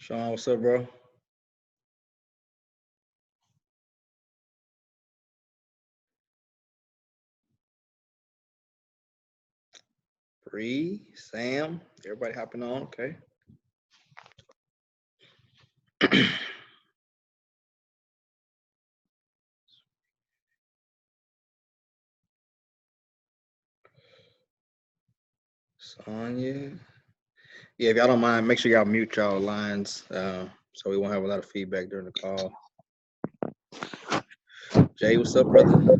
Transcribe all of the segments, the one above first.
Sean, what's up, bro? Bree, Sam, everybody hopping on. Okay. Sonya. Yeah, if y'all don't mind, make sure y'all mute y'all lines so we won't have a lot of feedback during the call. Jay, what's up, brother?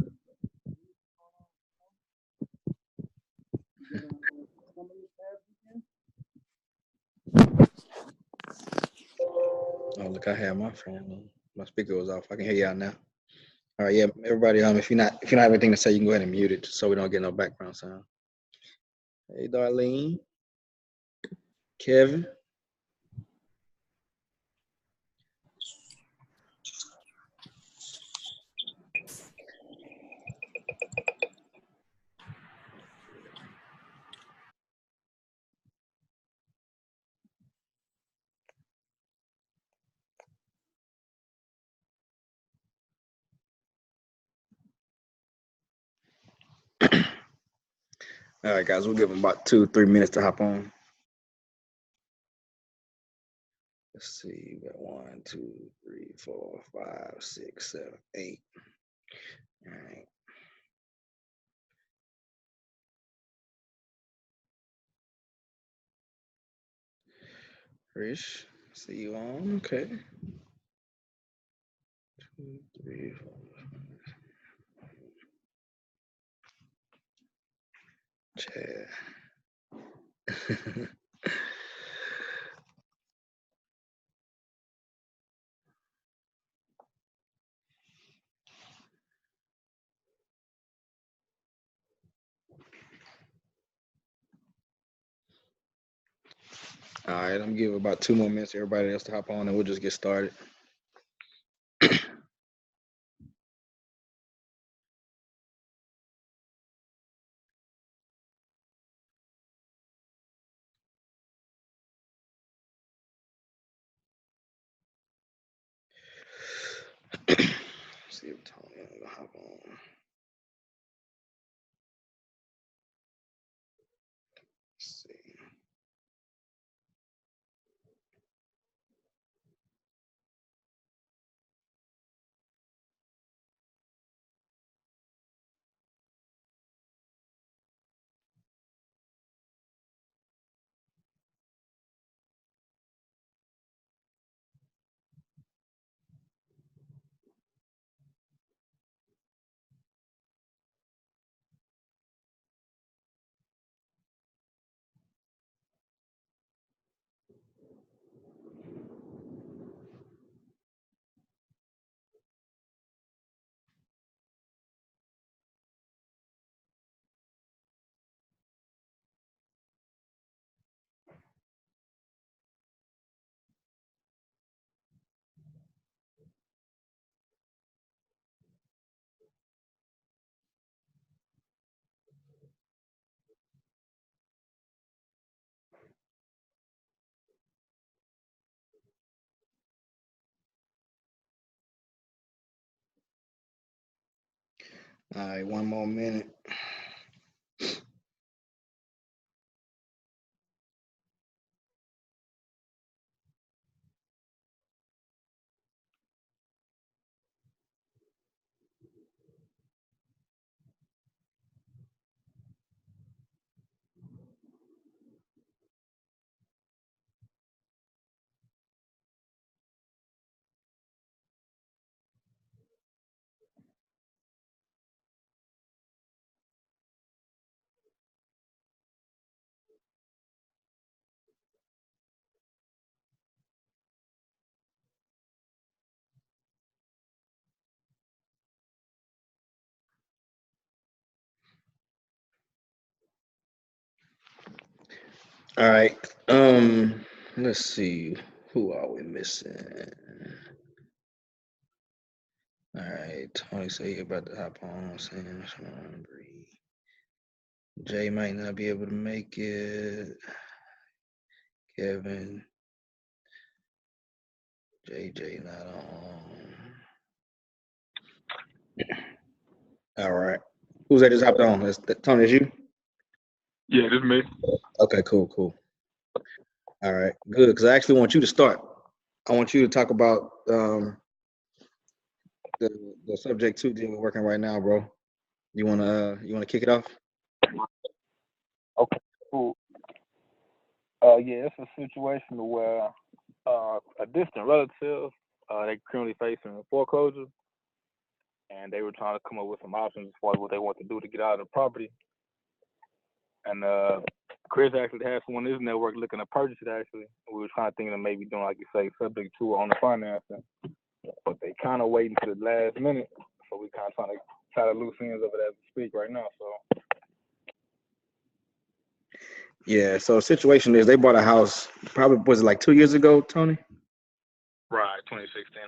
Oh, look, I have my phone on. My speaker was off. I can hear y'all now. All right, yeah, everybody. If you don't have anything to say, you can go ahead and mute it so we don't get no background sound. Hey, Darlene, Kevin. All right, guys, we'll give them about 2-3 minutes to hop on. Let's see, we got 1, 2, 3, 4, 5, 6, 7, 8. All right. Rich, see you on. Okay. 2, 3, 4. Chad. All right, I'm gonna give about 2 more minutes for everybody else to hop on, and we'll just get started. See if Tony will hop on. Let's see. All right, 1 more minute. All right. Let's see. Who are we missing? All right. Tony say you're about to hop on. Sam, Sean, Bree. Jay might not be able to make it. Kevin. JJ not on. All right. Who's that just hopped on? Tony, is you? Yeah, this me. Okay, cool, cool. All right, good. Because I actually want you to start. I want you to talk about the the subject two deal we're working right now, bro. You wanna kick it off? Okay, cool. Yeah, it's a situation where a distant relative, they currently facing foreclosure, and they were trying to come up with some options as far as what they want to do to get out of the property. And Chris actually had someone in his network looking to purchase it. Actually, we were trying to think of maybe doing like you say, subject to on the financing, but they kind of waiting to the last minute. So we kind of trying to tie the loose ends of it as we speak right now. So Yeah. So the situation is they bought a house probably was it like 2 years ago, Tony? right, 2016.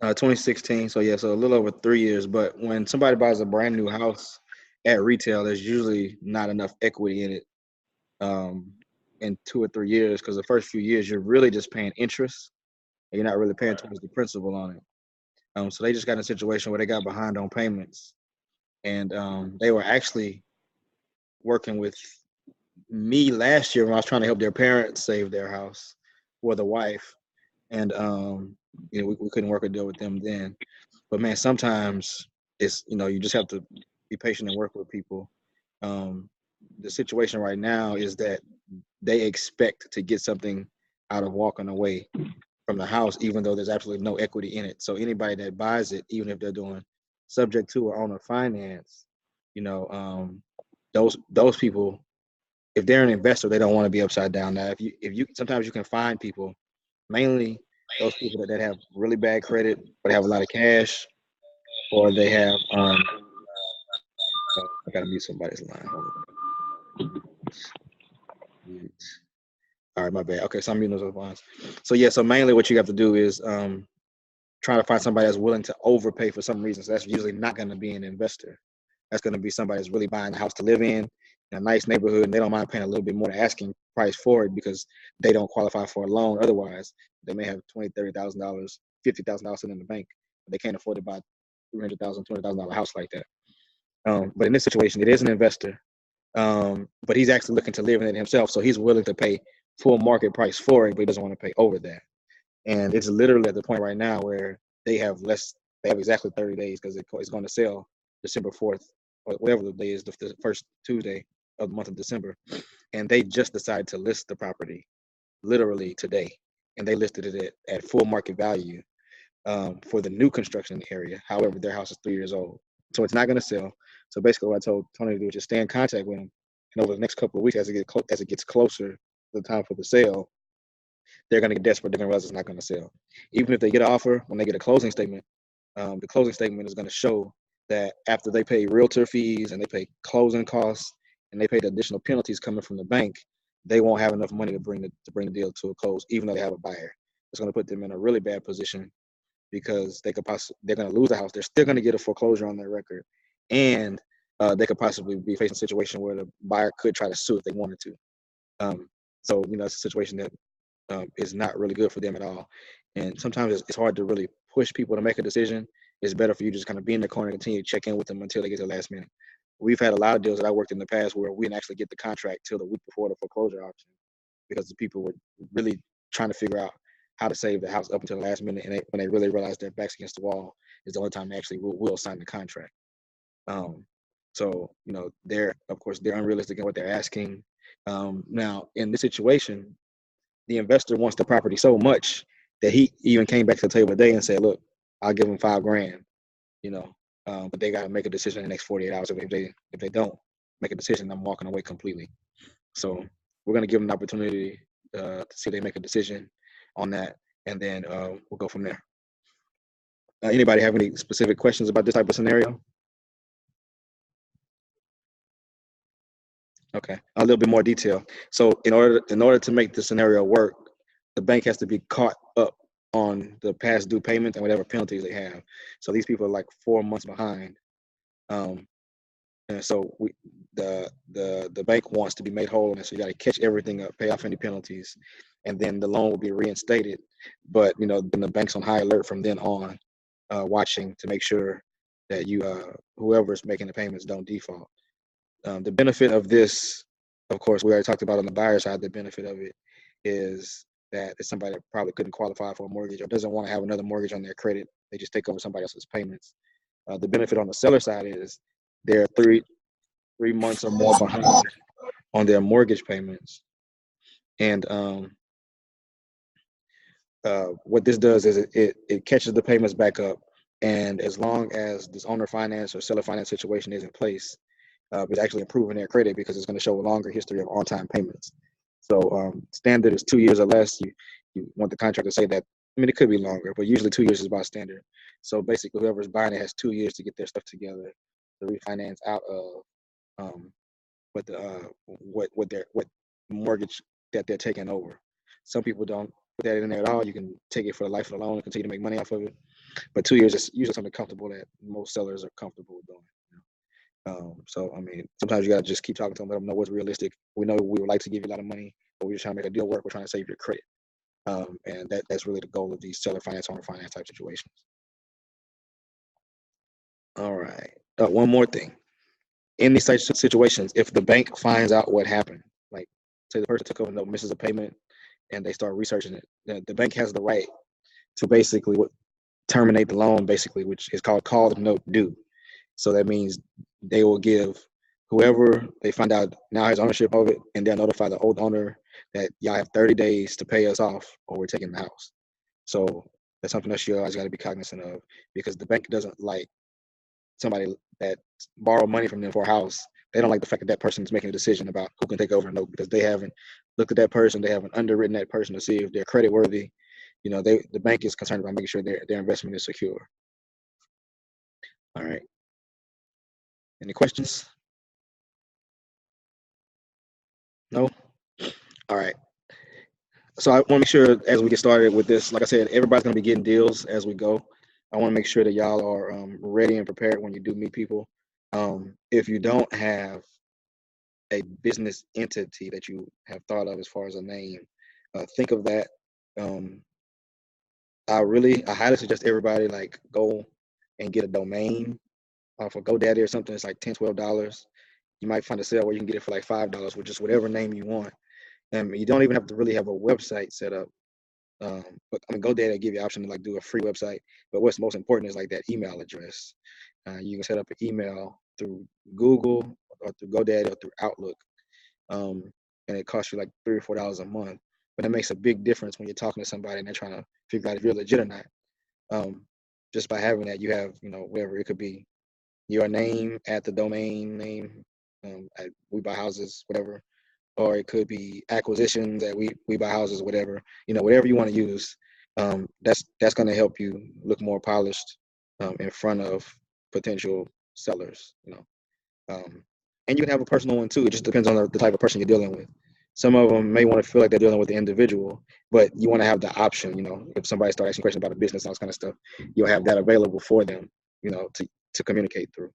2016. So yeah, so a little over 3 years. But when somebody buys a brand new house at retail, there's usually not enough equity in it um, in 2 or 3 years because the first few years you're really just paying interest and you're not really paying Right. towards the principal on it. So they just got in a situation where they got behind on payments, and they were actually working with me last year when I was trying to help their parents save their house for the wife, and we couldn't work a deal with them then. But man, sometimes it's you just have to be patient and work with people. Um, the situation right now is that they expect to get something out of walking away from the house, even though there's absolutely no equity in it. So anybody that buys it, even if they're doing subject to or owner finance, you know, those people, if they're an investor, they don't want to be upside down. Now, if you sometimes you can find people, mainly those people that have really bad credit, or they have a lot of cash, or they have I gotta mute somebody's line. Hold on. All right, my bad. Okay, so I'm muting those lines. So yeah, so mainly what you have to do is try to find somebody that's willing to overpay for some reason. So that's usually not going to be an investor. That's going to be somebody that's really buying a house to live in a nice neighborhood, and they don't mind paying a little bit more than asking price for it because they don't qualify for a loan. Otherwise, they may have $20,000, $30,000, $50,000 sitting in the bank, but they can't afford to buy $300,000, $200,000 house like that. But in this situation, it is an investor, but he's actually looking to live in it himself, so he's willing to pay full market price for it, but he doesn't want to pay over that. And it's literally at the point right now where they have less. They have exactly 30 days because it's going to sell December 4th, or whatever the day is, the first Tuesday of the month of December. And they just decided to list the property literally today, and they listed it at full market value for the new construction in the area. However, their house is 3 years old, so it's not going to sell. So basically, what I told Tony to do is just stay in contact with him, and over the next couple of weeks, as it gets closer to the time for the sale, they're going to get desperate. They're going to realize it's not going to sell. Even if they get an offer, when they get a closing statement, the closing statement is going to show that after they pay realtor fees and they pay closing costs and they pay the additional penalties coming from the bank, they won't have enough money to bring the deal to a close, even though they have a buyer. It's going to put them in a really bad position because they're going to lose the house. They're still going to get a foreclosure on their record, and they could possibly be facing a situation where the buyer could try to sue if they wanted to. Um, so it's a situation that is not really good for them at all. And sometimes it's hard to really push people to make a decision. It's better for you to just kind of be in the corner and continue to check in with them until they get to the last minute. We've had a lot of deals that I worked in the past where we didn't actually get the contract till the week before the foreclosure option because the people were really trying to figure out how to save the house up until the last minute. And when they really realized their backs against the wall is the only time they actually will sign the contract. Um, so, they're, of course, they're unrealistic in what they're asking. Now, in this situation, the investor wants the property so much that he even came back to the table today and said, "Look, I'll give him $5,000." You know, but they got to make a decision in the next 48 hours. If they don't make a decision, I'm walking away completely. So we're gonna give them an opportunity to see if they make a decision on that, and then we'll go from there. Anybody have any specific questions about this type of scenario? Okay, a little bit more detail. So in order to make the scenario work, the bank has to be caught up on the past due payments and whatever penalties they have. So these people are like 4 months behind. Um, and so the bank wants to be made whole, and so you got to catch everything up, pay off any penalties, and then the loan will be reinstated. But then the bank's on high alert from then on, watching to make sure that whoever's making the payments don't default. The benefit of this, of course, we already talked about on the buyer side. The benefit of it is that it's somebody that probably couldn't qualify for a mortgage or doesn't want to have another mortgage on their credit. They just take over somebody else's payments. The benefit on the seller side is they're 3 months or more behind on their mortgage payments. And what this does is it catches the payments back up. And as long as this owner finance or seller finance situation is in place, it's actually improving their credit because it's going to show a longer history of on-time payments. So standard is 2 years or less. You want the contract to say that. I mean, it could be longer, but usually 2 years is about standard. So basically, whoever's buying it has 2 years to get their stuff together to refinance out of what mortgage that they're taking over. Some people don't put that in there at all. You can take it for the life of the loan and continue to make money off of it. But 2 years is usually something comfortable that most sellers are comfortable with doing. So I mean, sometimes you gotta just keep talking to them, let them know what's realistic. We know we would like to give you a lot of money, but we're just trying to make a deal work. We're trying to save your credit, and that's really the goal of these seller finance, owner finance type situations. All right. One more thing. In these types of situations, if the bank finds out what happened, like say the person took over and misses a payment, and they start researching it, the bank has the right to basically terminate the loan, basically, which is called call the note due. So that means they will give whoever they find out now has ownership of it, and they'll notify the old owner that y'all have 30 days to pay us off, or we're taking the house. So that's something that you always got to be cognizant of, because the bank doesn't like somebody that borrowed money from them for a house. They don't like the fact that that person is making a decision about who can take over a note, because they haven't looked at that person, they haven't underwritten that person to see if they're credit worthy. The bank is concerned about making sure their investment is secure. All right. Any questions? No? All right. So I want to make sure as we get started with this, like I said, everybody's going to be getting deals as we go. I want to make sure that y'all are ready and prepared when you do meet people. If you don't have a business entity that you have thought of as far as a name, think of that. Um, I highly suggest everybody like go and get a domain off of GoDaddy or something. It's like $10, $12. You might find a sale where you can get it for like $5 with just whatever name you want. And you don't even have to really have a website set up. But I mean, GoDaddy will give you the option to like do a free website. But what's most important is like that email address. You can set up an email through Google or through GoDaddy or through Outlook, um, and it costs you like $3 or $4 a month. But it makes a big difference when you're talking to somebody and they're trying to figure out if you're legit or not. Um, just by having that, you have whatever it could be, your name at the domain name, at We Buy Houses, whatever, or it could be acquisitions at we buy houses, whatever, whatever you want to use. That's going to help you look more polished in front of potential sellers. And you can have a personal one too. It just depends on the type of person you're dealing with. Some of them may want to feel like they're dealing with the individual, but you want to have the option. If somebody starts asking questions about a business and all this kind of stuff, you'll have that available for them. To communicate through.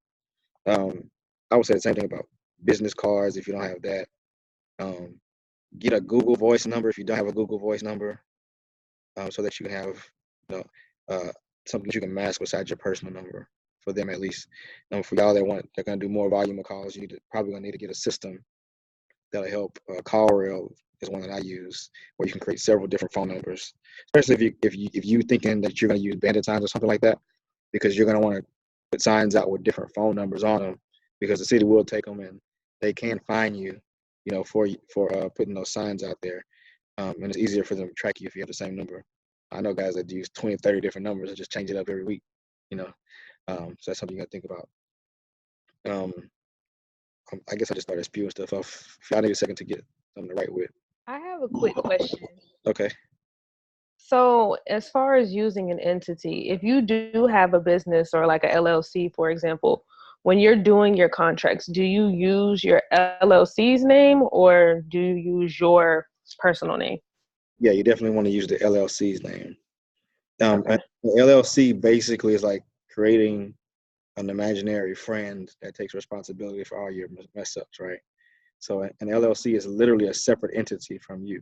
I would say the same thing about business cards. If you don't have that, um, get a Google Voice number if you don't have a Google Voice number, so that you can have you know, uh, something that you can mask beside your personal number for them at least. For y'all they're going to do more volume of calls, probably going to need to get a system that'll help. CallRail is one that I use, where you can create several different phone numbers, especially if you thinking that you're going to use bandit signs or something like that, because you're going to want to put signs out with different phone numbers on them, because the city will take them and they can fine you, for putting those signs out there. And it's easier for them to track you if you have the same number. I know guys that use 20, 30 different numbers and just change it up every week, you know. So that's something you got to think about. Um, I guess I just started spewing stuff off. If y'all need a second to get something to write with. I have a quick question. Okay. So, as far as using an entity, if you do have a business or like a LLC, for example, when you're doing your contracts, do you use your LLC's name or do you use your personal name? Yeah, you definitely want to use the LLC's name. Okay. The LLC basically is like creating an imaginary friend that takes responsibility for all your mess ups, right? So an LLC is literally a separate entity from you.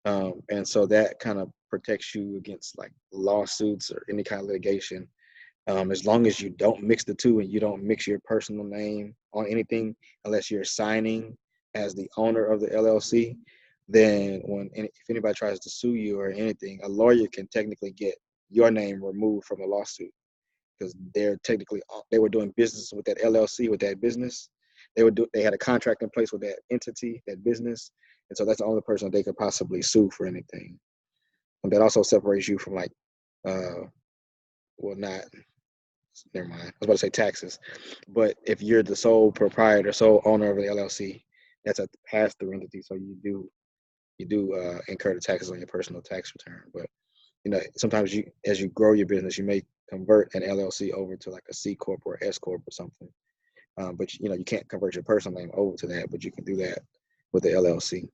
And so that kind of protects you against like lawsuits or any kind of litigation. As long as you don't mix the two and you don't mix your personal name on anything, unless you're signing as the owner of the LLC, then if anybody tries to sue you or anything, a lawyer can technically get your name removed from a lawsuit because they were doing business with that LLC, with that business. They had a contract in place with that entity, that business, and so that's the only person they could possibly sue for anything. And that also separates you from like, well, not never mind. I was about to say taxes, but if you're the sole proprietor, sole owner of the LLC, that's a pass-through entity, so you do incur the taxes on your personal tax return. But sometimes as you grow your business, you may convert an LLC over to like a C corp or S corp or something. But you can't convert your personal name over to that, but you can do that with the LLC.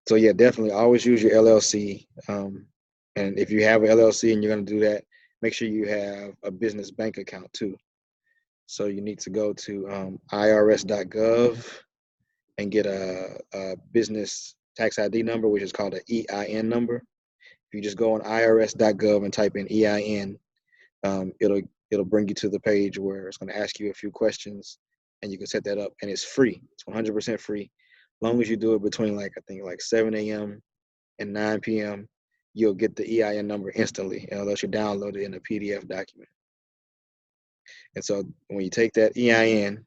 So yeah, definitely always use your LLC. And if you have an LLC and you're going to do that, make sure you have a business bank account too. So you need to go to irs.gov and get a business tax ID number, which is called an EIN number. If you just go on irs.gov and type in EIN, it'll bring you to the page where it's going to ask you a few questions, and you can set that up, and it's free. It's 100% free. As long as you do it between I think 7 a.m. and 9 p.m., you'll get the EIN number instantly, unless you download it in a PDF document. And so when you take that EIN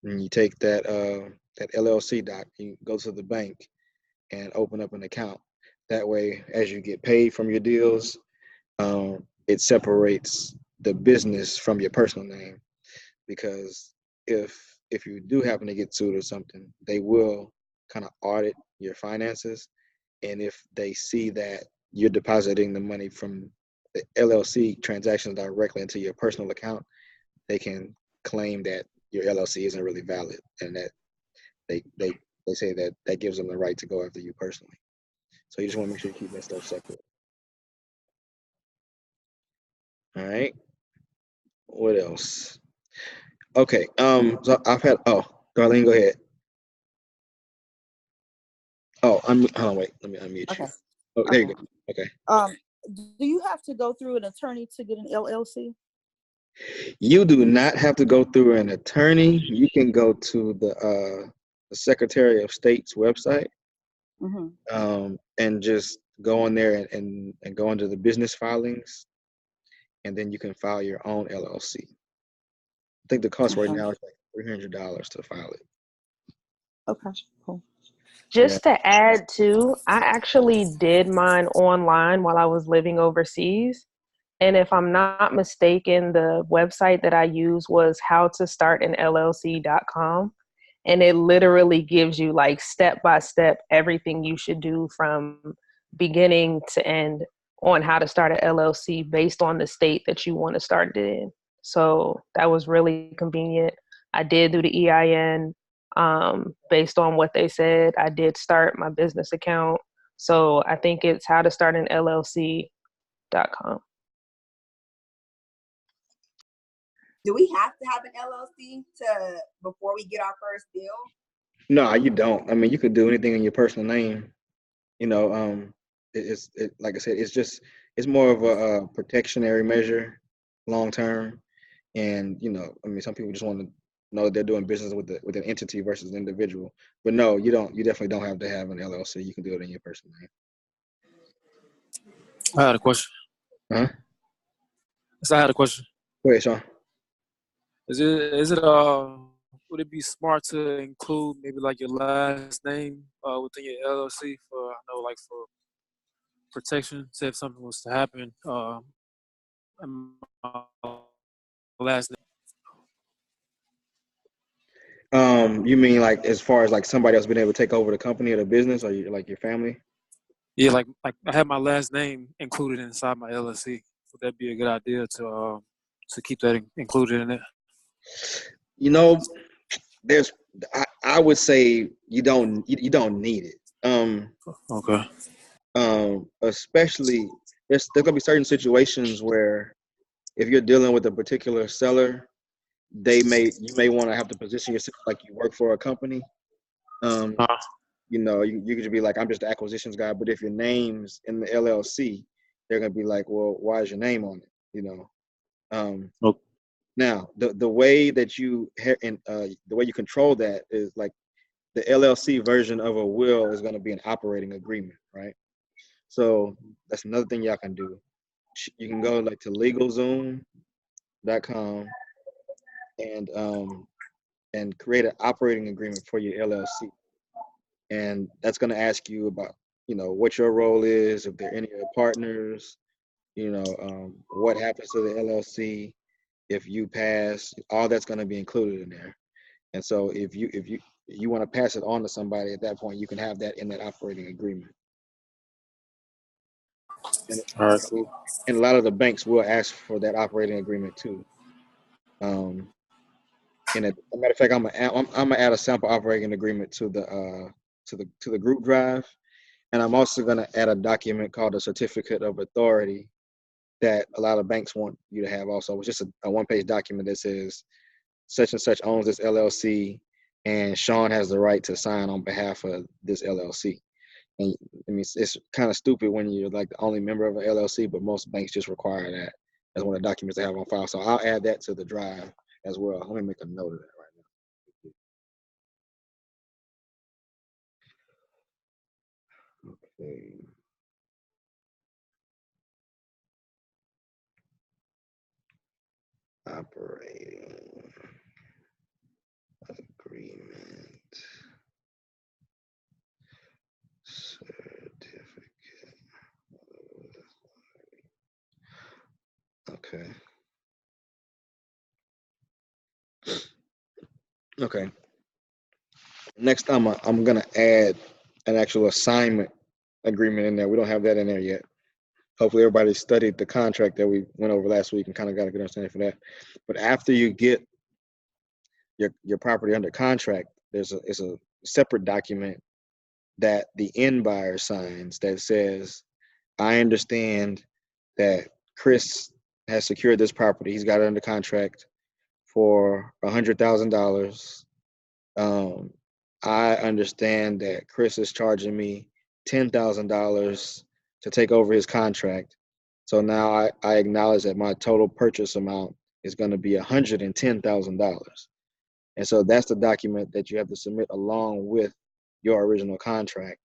and you take that LLC doc, you go to the bank and open up an account. That way, as you get paid from your deals, it separates the business from your personal name. Because if you do happen to get sued or something, they will kind of audit your finances, and if they see that you're depositing the money from the LLC transactions directly into your personal account, they can claim that your LLC isn't really valid, and that they say that gives them the right to go after you personally. So you just want to make sure you keep that stuff separate. All right. What else? Okay. So I've had. Oh, Darlene, go ahead. Oh, hold on. Wait. Let me unmute you. Okay. Oh, there you go. Okay. Do you have to go through an attorney to get an LLC? You do not have to go through an attorney. You can go to the Secretary of State's website, and just go on there and go under the business filings, and then you can file your own LLC. I think the cost right now is like $300 to file it. Okay, cool. Just to add to, I actually did mine online while I was living overseas. And if I'm not mistaken, the website that I used was howtostartanllc.com. And it literally gives you like step by step everything you should do from beginning to end on how to start an LLC based on the state that you want to start it in. So that was really convenient. I did do the EIN based on what they said. I did start my business account. So I think it's howtostartanllc.com. Do we have to have an LLC before we get our first deal? No, you don't. I mean, you could do anything in your personal name. It's like I said, it's more of a protectionary measure, long term, and I mean, some people just want to know that they're doing business with an entity versus an individual. But no, you don't. You definitely don't have to have an LLC. You can do it in your personal name. I had a question. Huh? Yes, I had a question. Go ahead, Sean. Would it be smart to include maybe like your last name within your LLC for for protection? Say if something was to happen, and my last name. You mean like as far as like somebody else being able to take over the company or the business, or like your family? Yeah, like I have my last name included inside my LLC. Would that be a good idea to keep that included in it? I would say you don't need it. Okay. Especially there's gonna be certain situations where if you're dealing with a particular seller, you may want to have to position yourself like you work for a company. you could just be like, I'm just the acquisitions guy. But if your name's in the LLC, they're gonna be like, well, why is your name on it? Um, Okay. Now, the way that the way you control that is like the LLC version of a will is going to be an operating agreement, right? So that's another thing y'all can do. You can go like to LegalZoom.com and create an operating agreement for your LLC, and that's going to ask you about what your role is, if there are any other partners, what happens to the LLC if you pass. All that's going to be included in there. And so if you want to pass it on to somebody at that point, you can have that in that operating agreement. And, All right, cool. and a lot of the banks will ask for that operating agreement too. And as a matter of fact, I'm gonna add a sample operating agreement to the group drive, and I'm also gonna add a document called a certificate of authority that a lot of banks want you to have also. It's just a one-page document that says such and such owns this LLC, and Sean has the right to sign on behalf of this LLC. And I mean, it's kind of stupid when you're like the only member of an LLC, but most banks just require that as one of the documents they have on file. So I'll add that to the drive as well. Let me make a note of that right now. Okay. Operating agreement certificate. Okay. Okay. Next, I'm gonna add an actual assignment agreement in there. We don't have that in there yet. Hopefully, everybody studied the contract that we went over last week and kind of got a good understanding for that. But after you get your property under contract, it's a separate document that the end buyer signs that says, "I understand that Chris has secured this property. He's got it under contract for $100,000. I understand that Chris is charging me $10,000 to take over his contract. So now I acknowledge that my total purchase amount is going to be $110,000." And so that's the document that you have to submit along with your original contract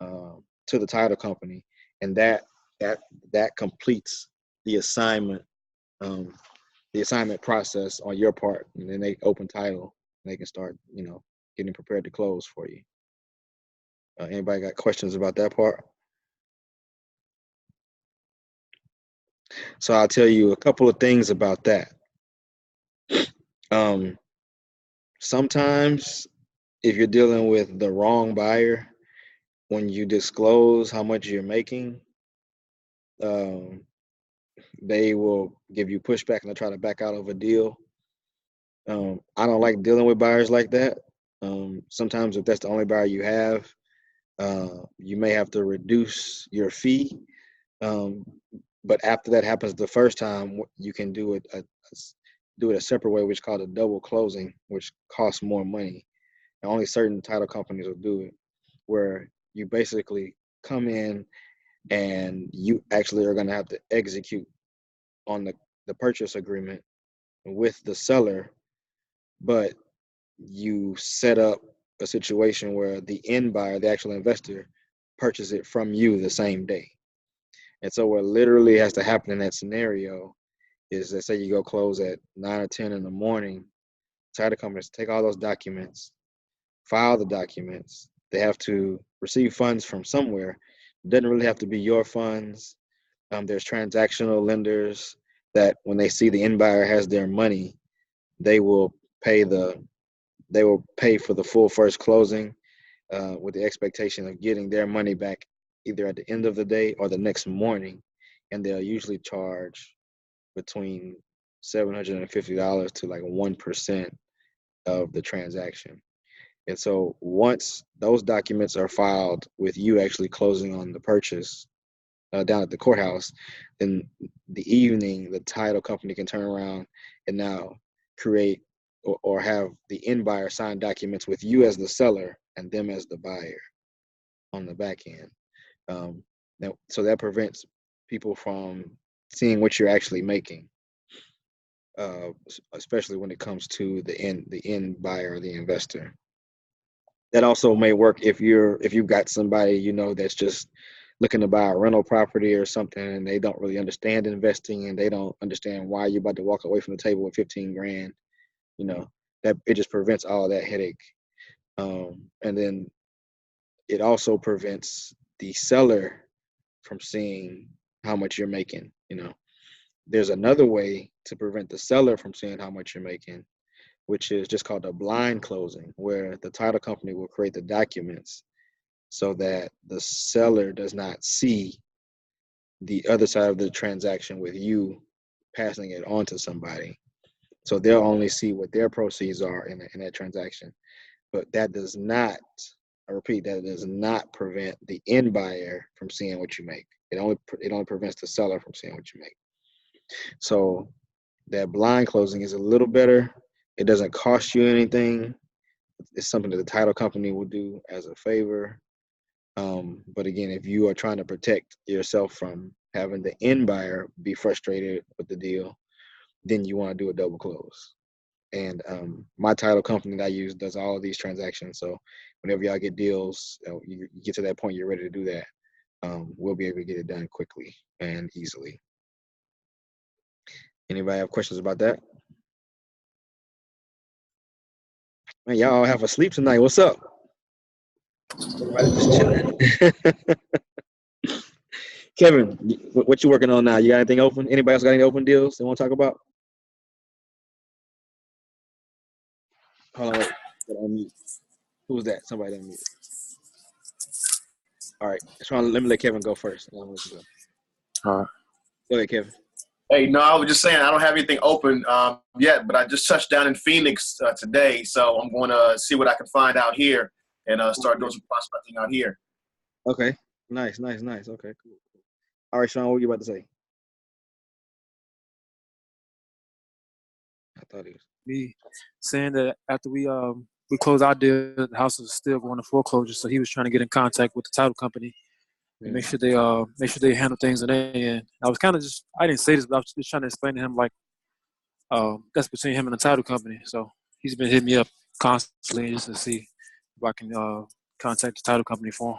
to the title company, and that completes the assignment process on your part, and then they open title and they can start getting prepared to close for you. Anybody got questions about that part? So I'll tell you a couple of things about that. Sometimes if you're dealing with the wrong buyer, when you disclose how much you're making, they will give you pushback and they'll try to back out of a deal. I don't like dealing with buyers like that. Sometimes if that's the only buyer you have, you may have to reduce your fee. But after that happens the first time, you can do it a separate way, which is called a double closing, which costs more money. And only certain title companies will do it, where you basically come in and you actually are going to have to execute on the purchase agreement with the seller, but you set up a situation where the end buyer, the actual investor, purchase it from you the same day. And so what literally has to happen in that scenario is, let's say you go close at 9 or 10 in the morning, title companies take all those documents, file the documents. They have to receive funds from somewhere. It doesn't really have to be your funds. There's transactional lenders that when they see the end buyer has their money, they will pay for the full first closing with the expectation of getting their money back either at the end of the day or the next morning. And they'll usually charge between $750 to like 1% of the transaction. And so once those documents are filed with you actually closing on the purchase down at the courthouse, then the evening the title company can turn around and now create or have the end buyer sign documents with you as the seller and them as the buyer on the back end. So that prevents people from seeing what you're actually making, especially when it comes to the end buyer or the investor. That also may work if you've got somebody that's just looking to buy a rental property or something, and they don't really understand investing, and they don't understand why you're about to walk away from the table with 15 grand. That it just prevents all of that headache. And then it also prevents the seller from seeing how much you're making. There's another way to prevent the seller from seeing how much you're making, which is just called a blind closing, where the title company will create the documents so that the seller does not see the other side of the transaction with you passing it on to somebody. So they'll only see what their proceeds are in that transaction. But that does not, I repeat, that does not prevent the end buyer from seeing what you make. It only prevents the seller from seeing what you make. So that blind closing is a little better. It doesn't cost you anything. It's something that the title company will do as a favor. But again, if you are trying to protect yourself from having the end buyer be frustrated with the deal, then you want to do a double close. And my title company that I use does all of these transactions. So whenever y'all get deals, you get to that point, you're ready to do that. We'll be able to get it done quickly and easily. Anybody have questions about that? Man, y'all all have a sleep tonight. What's up? Everybody just chilling. Kevin, what you working on now? You got anything open? Anybody else got any open deals they want to talk about? Hold on, wait. Unmute. Who's that? Somebody unmute. All right. Let me let Kevin go first. All right. Go ahead, Kevin. Hey, no, I was just saying I don't have anything open yet, but I just touched down in Phoenix today, so I'm going to see what I can find out here and start doing some prospecting out here. Okay. Nice. Okay, cool. All right, Sean, what were you about to say? I thought he was. Me saying that after we closed our deal, the house was still going to foreclosure, so he was trying to get in contact with the title company and make sure they handle things on their end. I was kind of I didn't say this, but I was just trying to explain to him like that's between him and the title company. So he's been hitting me up constantly just to see if I can contact the title company for him.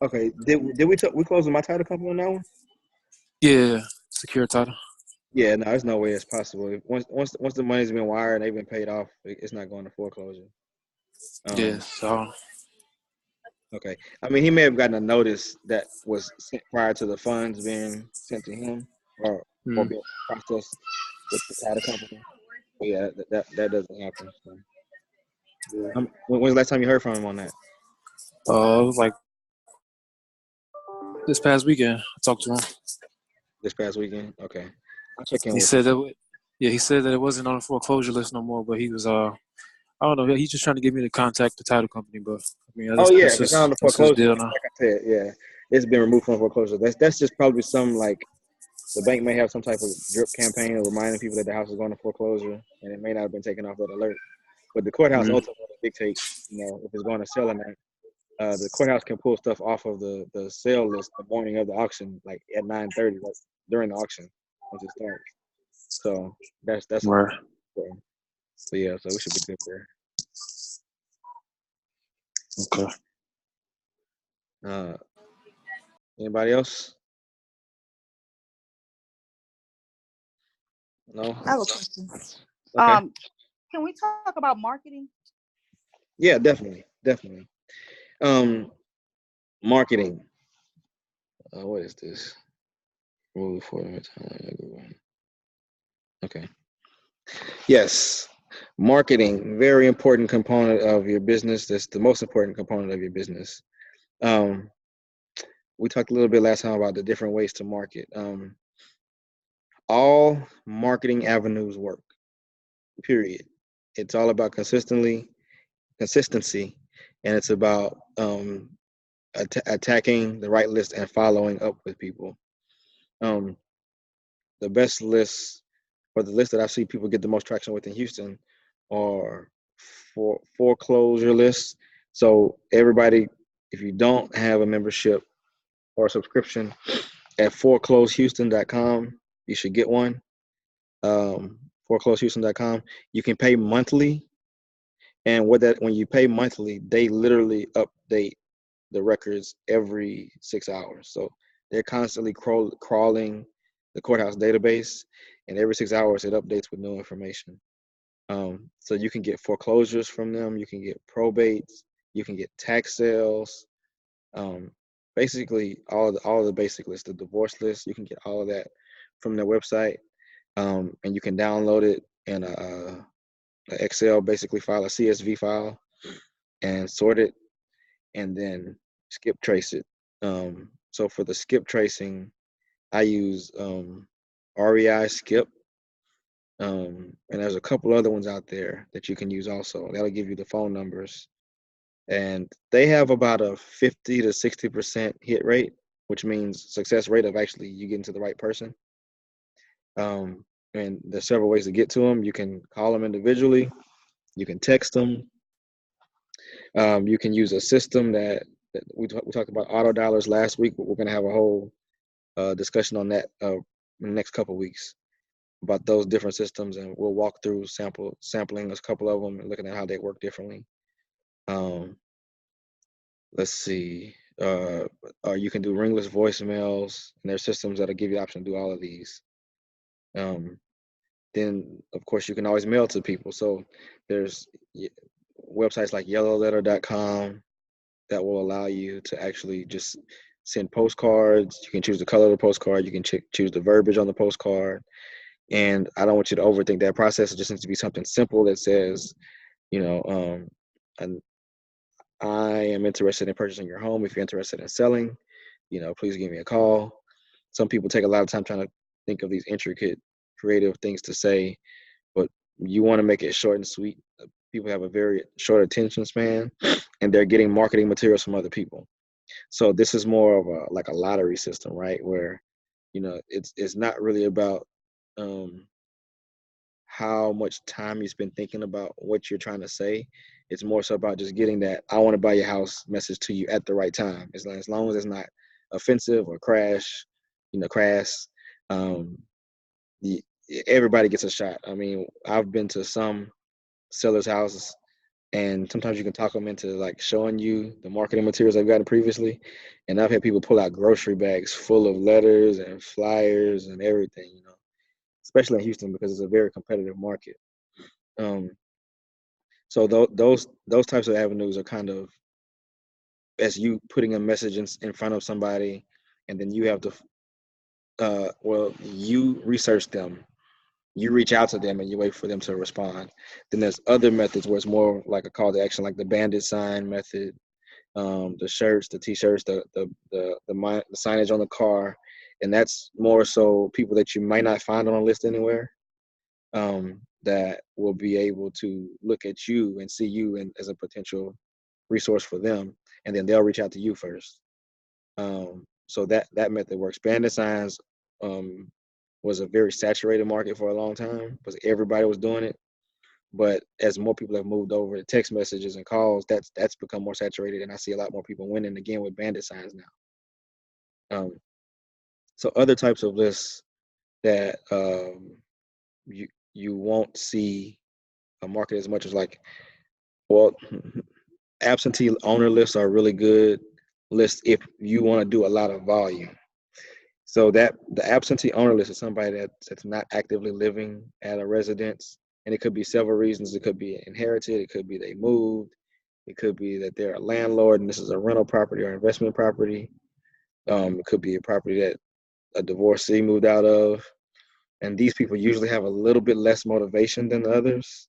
Okay. Did we close my title company on that one? Yeah, secure title. Yeah, no, there's no way it's possible. Once the money's been wired and they've been paid off, it's not going to foreclosure. Yeah, so okay. I mean, he may have gotten a notice that was sent prior to the funds being sent to him or being processed with the title company. But yeah, that doesn't happen. So. yeah. When's the last time you heard from him on that? It was like this past weekend. I talked to him. This past weekend? Okay. I'll check in He with said him. he said that it wasn't on the foreclosure list no more, but he was I don't know, he's just trying to get me to contact the title company, but I mean Oh yeah, that's if it's not on the his foreclosure, deal like now. I said, yeah, it's been removed from foreclosure. That's just probably some like the bank may have some type of drip campaign of reminding people that the house is going to foreclosure, and it may not have been taken off that alert. But the courthouse ultimately dictates, if it's going to sell or not. The courthouse can pull stuff off of the sale list the morning of the auction, like at 9:30, like during the auction once it starts. So that's Right. important. So yeah, so we should be good there. Okay. Anybody else? No. I have a question. Okay. Can we talk about marketing? Yeah, definitely. Marketing. What is this? Rule for time. Okay. Yes. Marketing, very important component of your business. That's the most important component of your business. We talked a little bit last time about the different ways to market. All marketing avenues work, period. It's all about consistency, and it's about attacking the right list and following up with people. The best lists, or the list that I see people get the most traction with in Houston, or foreclosure lists. So everybody, if you don't have a membership or a subscription at foreclosehouston.com, you should get one. Foreclosehouston.com. You can pay monthly, and when you pay monthly, they literally update the records every 6 hours. So they're constantly crawling the courthouse database, and every 6 hours it updates with new information. So you can get foreclosures from them, you can get probates, you can get tax sales, basically all of the basic lists, the divorce list. You can get all of that from their website, and you can download it in a Excel basically file, a CSV file, and sort it, and then skip trace it. So for the skip tracing, I use REI Skip, and there's a couple other ones out there that you can use also. That'll give you the phone numbers, and they have about a 50 to 60% hit rate, which means success rate of actually you getting to the right person. And there's several ways to get to them. You can call them individually, you can text them, you can use a system that we talked about auto dialers last week, but we're going to have a whole discussion on that in the next couple of weeks about those different systems, and we'll walk through sampling a couple of them and looking at how they work differently. Let's see. You can do ringless voicemails, and there's systems that'll give you the option to do all of these. Then, of course, you can always mail to people. So there's websites like yellowletter.com that will allow you to actually just send postcards. You can choose the color of the postcard. You can choose the verbiage on the postcard. And I don't want you to overthink that process. It just needs to be something simple that says, and I am interested in purchasing your home. If you're interested in selling, please give me a call. Some people take a lot of time trying to think of these intricate, creative things to say, but you want to make it short and sweet. People have a very short attention span, and they're getting marketing materials from other people. So this is more of a lottery system, right? Where, it's not really about how much time you spend thinking about what you're trying to say. It's more so about just getting that "I want to buy your house" message to you at the right time. As long as it's not offensive or crass. Um, Everybody gets a shot. I mean, I've been to some sellers' houses, and sometimes you can talk them into showing you the marketing materials they've gotten previously. And I've had people pull out grocery bags full of letters and flyers and everything, especially in Houston because it's a very competitive market. So those types of avenues are kind of as you putting a message in front of somebody, and then you have to, you research them, you reach out to them, and you wait for them to respond. Then there's other methods where it's more like a call to action, like the bandit sign method, the shirts, the t-shirts, the signage on the car, and that's more so people that you might not find on a list anywhere, that will be able to look at you and see you as a potential resource for them, and then they'll reach out to you first. So that method works. Bandit signs was a very saturated market for a long time because everybody was doing it. But as more people have moved over to text messages and calls, that's become more saturated, and I see a lot more people winning again with bandit signs now. So other types of lists that you won't see a market as much as absentee owner lists are really good lists if you want to do a lot of volume. So that the absentee owner list is somebody that's not actively living at a residence, and it could be several reasons. It could be inherited, it could be they moved, it could be that they're a landlord and this is a rental property or investment property. It could be a property that a divorcee moved out of, and these people usually have a little bit less motivation than the others.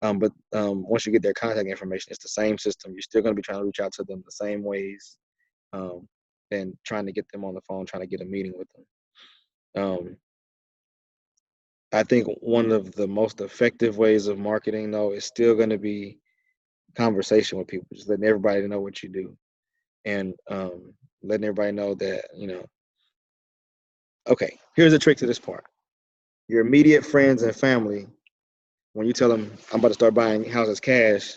But once you get their contact information, it's the same system. You're still going to be trying to reach out to them the same ways, and trying to get them on the phone, trying to get a meeting with them. I think one of the most effective ways of marketing, though, is still going to be conversation with people, just letting everybody know what you do, and letting everybody know that, okay, here's a trick to this part. Your immediate friends and family when you tell them I'm about to start buying houses cash,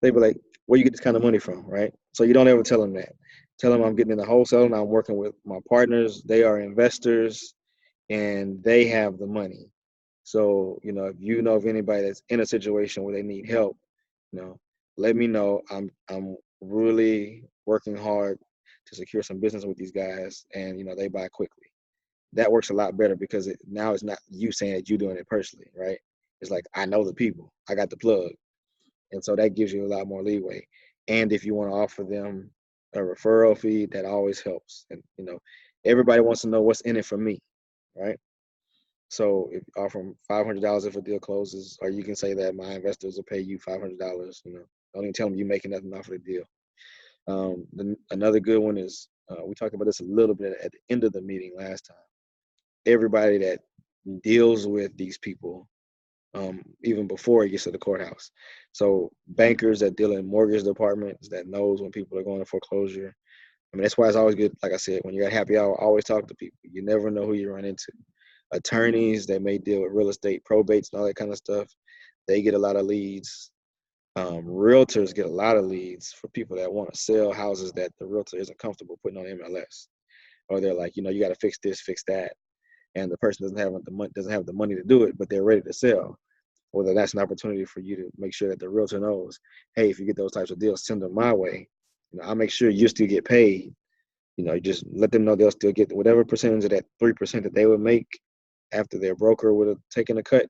they be like, where you get this kind of money from, right? So you don't ever tell them that. Tell them I'm getting in the wholesale and I'm working with my partners. They are investors and they have the money. So, if you know of anybody that's in a situation where they need help, you know, let me know. I'm really working hard to secure some business with these guys, and they buy quickly. That works a lot better because now it's not you saying that you're doing it personally, right? It's like I know the people, I got the plug, and so that gives you a lot more leeway. And if you want to offer them a referral fee, that always helps. And everybody wants to know what's in it for me, right? So if you offer them $500 if a deal closes, or you can say that my investors will pay you $500. Don't even tell them you're making nothing off of the deal. Another good one is we talked about this a little bit at the end of the meeting last time. Everybody that deals with these people, even before it gets to the courthouse. So bankers that deal in mortgage departments that knows when people are going to foreclosure. I mean, that's why it's always good. Like I said, when you're at happy hour, always talk to people. You never know who you run into. Attorneys that may deal with real estate, probates, and all that kind of stuff, they get a lot of leads. Realtors get a lot of leads for people that want to sell houses that the realtor isn't comfortable putting on MLS, or they're like, you got to fix this, fix that, and the person doesn't have the money to do it, but they're ready to sell. Whether that's an opportunity for you to make sure that the realtor knows, hey, if you get those types of deals, send them my way. I'll make sure you still get paid. You just let them know they'll still get whatever percentage of that 3% that they would make after their broker would have taken a cut.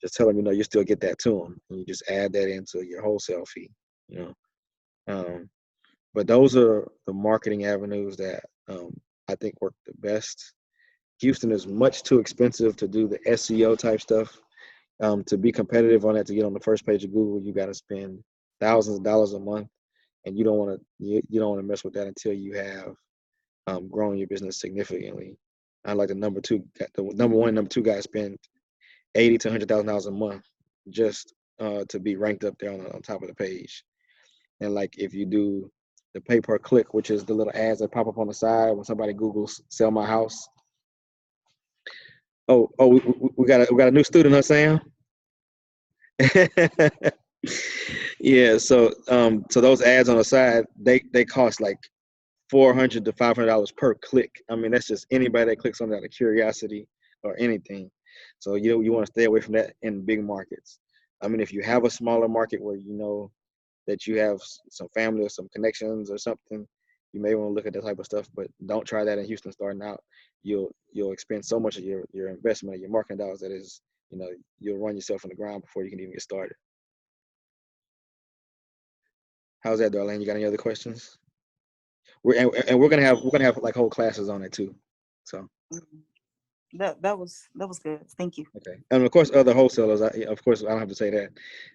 Just tell them, you still get that to them, and you just add that into your wholesale fee. But those are the marketing avenues that I think work the best. Houston is much too expensive to do the SEO type stuff. To be competitive on that, to get on the first page of Google, you got to spend thousands of dollars a month, and you don't want to mess with that until you have grown your business significantly. I like the number one and number two guys spend $80,000 to $100,000 a month just to be ranked up there on top of the page. And like if you do the pay per click, which is the little ads that pop up on the side when somebody Googles "sell my house." We got a new student, huh, Sam? Yeah, so those ads on the side, they cost like $400 to $500 per click. I mean, that's just anybody that clicks on that out of curiosity or anything. So you want to stay away from that in big markets. I mean, if you have a smaller market where that you have some family or some connections or something, you may want to look at that type of stuff. But don't try that in Houston starting out. You'll expend so much of your investment, your marketing dollars, that is, you'll run yourself in the ground before you can even get started. How's that, Darlene? You got any other questions? We're gonna have like whole classes on it too. So That was good. Thank you. okay, and of course other wholesalers. I don't have to say that,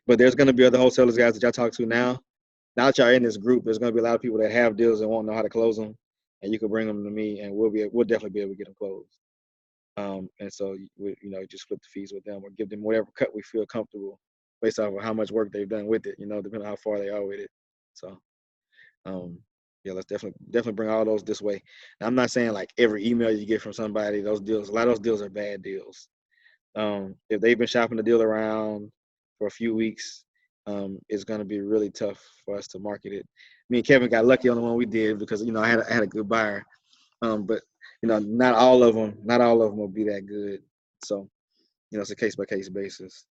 but there's gonna be other wholesalers, guys, that y'all talk to now. Now that y'all in this group, there's gonna be a lot of people that have deals and won't know how to close them, and you can bring them to me, and we'll definitely be able to get them closed. And so we just split the fees with them or give them whatever cut we feel comfortable based off of how much work they've done with it. Depending on how far they are with it. So. Yeah, let's definitely bring all those this way. Now, I'm not saying like every email you get from somebody, a lot of those deals are bad deals. If they've been shopping the deal around for a few weeks, it's going to be really tough for us to market it. Me and Kevin got lucky on the one we did because I had a good buyer, but not all of them will be that good. So it's a case by case basis.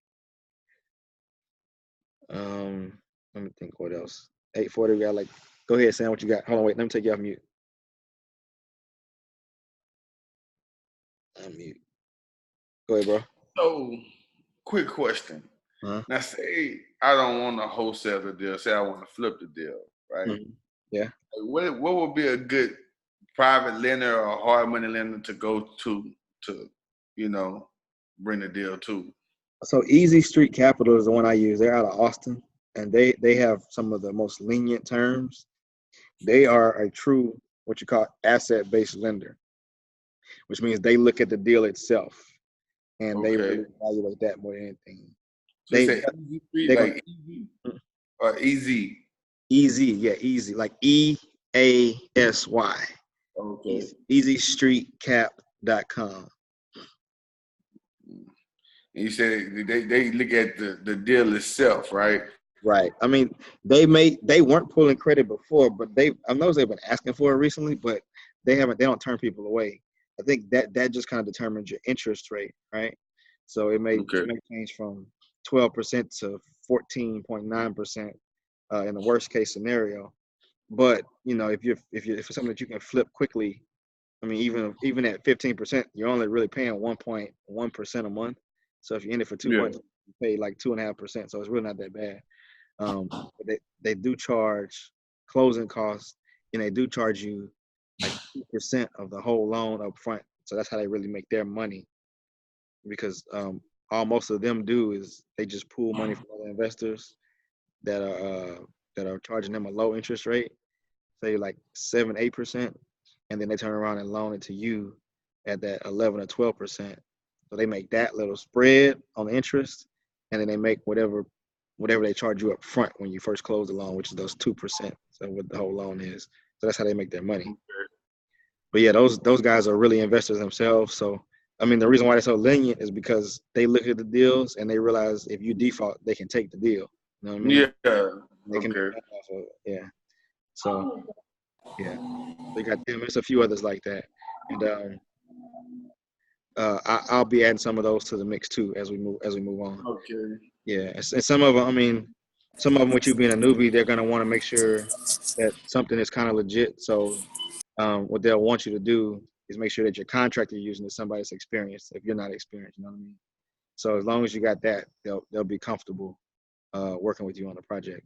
Let me think what else. 8:40, we got go ahead, Sam, what you got? Hold on, wait, let me take you off mute. Unmute. Go ahead, bro. So, quick question. Uh-huh. Now, say I don't want to wholesale the deal. Say I want to flip the deal, right? Mm-hmm. Yeah. What would be a good private lender or hard money lender to go to bring the deal to? So Easy Street Capital is the one I use. They're out of Austin, and they have some of the most lenient terms. They are a true what you call asset-based lender, which means they look at the deal itself and they really evaluate that more than anything. So you say Easy Street, like easy or easy? Easy, yeah, easy, like EASY. Okay. EasyStreetCap.com. You said they look at the deal itself, right? Right. I mean, they weren't pulling credit before, but I know they've been asking for it recently, but they don't turn people away. I think that just kind of determines your interest rate, right? So it may Okay. change from 12% to 14.9% in the worst case scenario. But if it's something that you can flip quickly, I mean, even at 15%, you're only really paying 1.1% a month. So if you end it for 2 months, you pay like 2.5%. So it's really not that bad. But they do charge closing costs, and they do charge you like 2% of the whole loan up front. So that's how they really make their money, because all most of them do is they just pool money from other investors that are charging them a low interest rate, say like 7-8%, and then they turn around and loan it to you at that 11 or 12%. So they make that little spread on the interest, and then they make whatever they charge you up front when you first close the loan, which is those 2%. So what the whole loan is. So that's how they make their money. But yeah, those guys are really investors themselves. So I mean, the reason why they're so lenient is because they look at the deals and they realize if you default, they can take the deal. You know what I mean? Yeah. They can make Okay. money off of it. Yeah. So yeah, they got them. There's a few others like that, and I'll be adding some of those to the mix too as we move on. Okay. Yeah, and some of them, I mean, some of them with you being a newbie, they're gonna want to make sure that something is kind of legit. So what they'll want you to do is make sure that your contractor you're using is somebody that's experienced. If you're not experienced, you know what I mean. So as long as you got that, they'll be comfortable working with you on the project.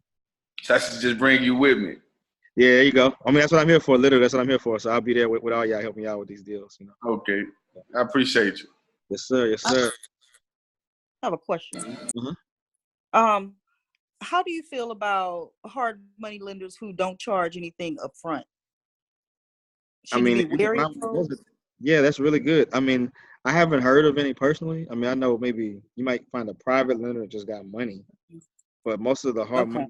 So I should just bring you with me. Yeah, there you go. I mean, that's what I'm here for. Literally, that's what I'm here for. So I'll be there with all y'all helping y'all with these deals. You know. Okay. I appreciate you. Yes, sir. Yes, sir. I have a question. Uh-huh. How do you feel about hard money lenders who don't charge anything up front? I Should you mean, be wary of those? yeah, that's really good. I mean, I haven't heard of any personally. I mean, I know maybe you might find a private lender that just got money, but most of the Okay.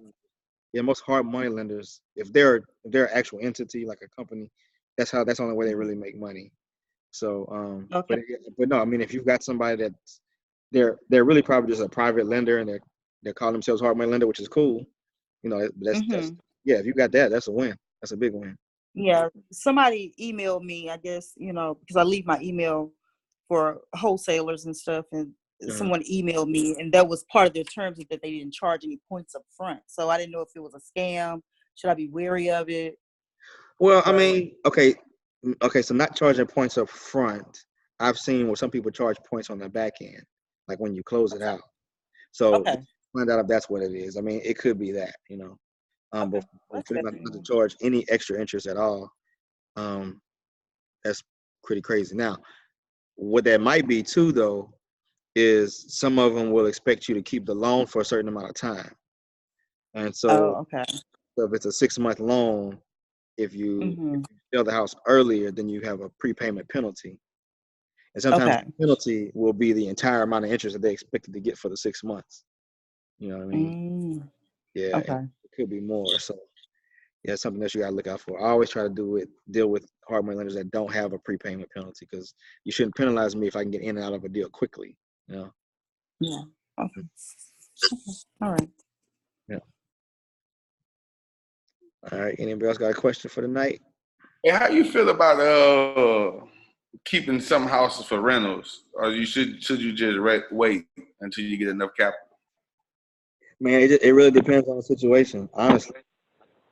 most hard money lenders, if they're an actual entity like a company, that's the only way they really make money. So, Okay. but no, I mean, if you've got somebody that's they're really probably just a private lender and they call themselves hard money lender, which is cool. You know, that's yeah. If you got that, that's a win. That's a big win. Yeah. Somebody emailed me, I guess, because I leave my email for wholesalers and stuff, and Uh-huh. someone emailed me, and that was part of their terms that they didn't charge any points up front. So I didn't know if it was a scam. Should I be wary of it? Well, I mean, okay, so not charging points up front. I've seen where some people charge points on the back end, like when you close it out. So Okay. find out if that's what it is. I mean, it could be that, you know. But Okay. for them not to charge any extra interest at all, that's pretty crazy. Now, what that might be too, though, is some of them will expect you to keep the loan for a certain amount of time. And Oh, so, okay. if it's a 6-month loan, if you Mm-hmm. sell the house earlier, then you have a prepayment penalty. And sometimes Okay. the penalty will be the entire amount of interest that they expected to get for the 6 months. You know what I mean? Mm, Yeah, and okay. it could be more. So yeah, it's something that you gotta look out for. I always try to deal with hard money lenders that don't have a prepayment penalty, because you shouldn't penalize me if I can get in and out of a deal quickly. You know? Yeah. Okay. All right. Yeah. All right. Anybody else got a question for the night? And how you feel about keeping some houses for rentals, or should you just wait until you get enough capital? Man, it really depends on the situation, honestly.